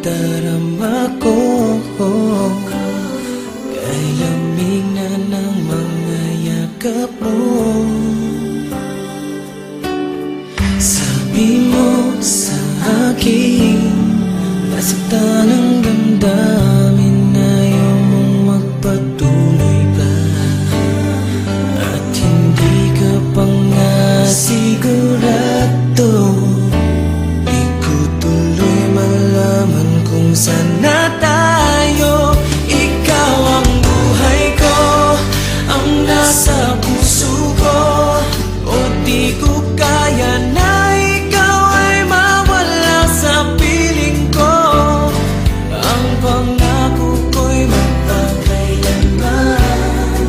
nadarama ko. Kay lamig na ng mga yakap mo. Sabi mo sa akin, nasaktan ang damdamin, ayaw mong magpatuloy pa. At hindi ka pa nga sigurado, di ko tuloy malaman kung saan na tayo. Ikaw ang buhay ko, ang nasa puso ko. O di ko kaya na ikaw ay mawala sa piling ko. Ang pangako ko'y magpakailanman.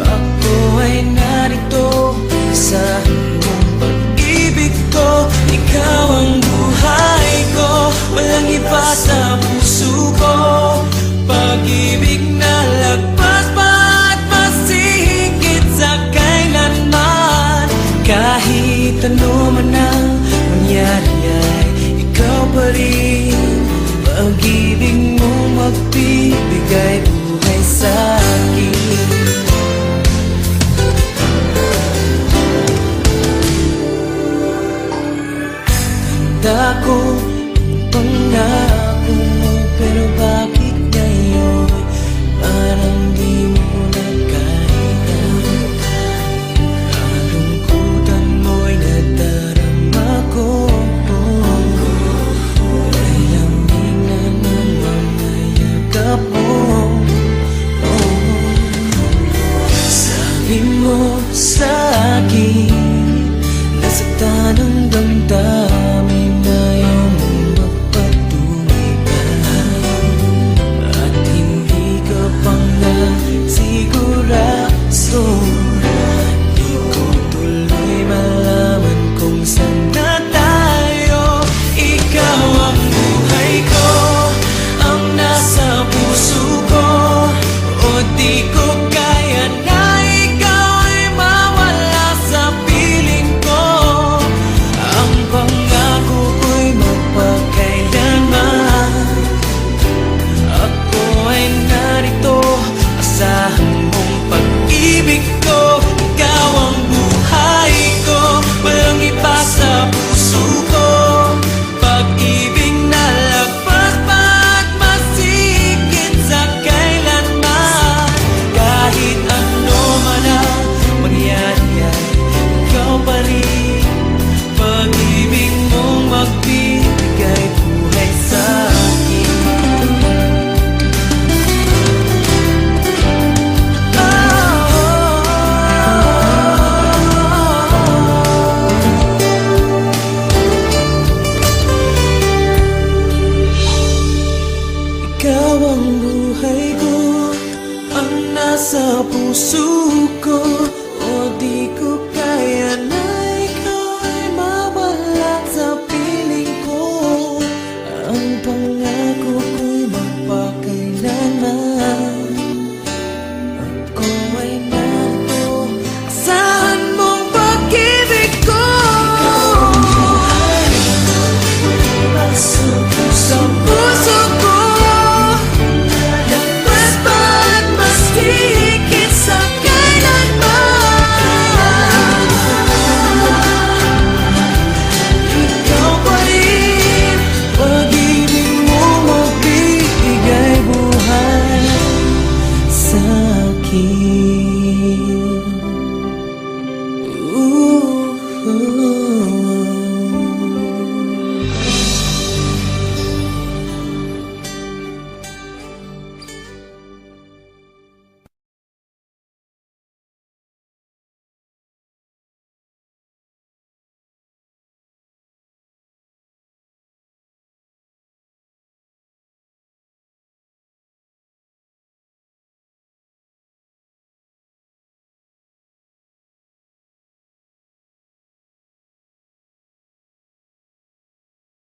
Ako ay narito sa buong pag-ibig ko. Ikaw ang buhay ko, walang iba sa puso ko. Pag-ibig na lagpas pa at masihigit sa kailanman. Kahit ano man ang mangyari ay ikaw pa rin. Pag-ibig mo magbibigay buhay sa akin. Tanda ko ang pangako mo, pero bakit ngayon parang di mo na kaya? Kalungkutan mo'y nadarama ko. Kay lamig na ng mga yakap mo. Sabi mo sa akin, nasaktan ang damdamin,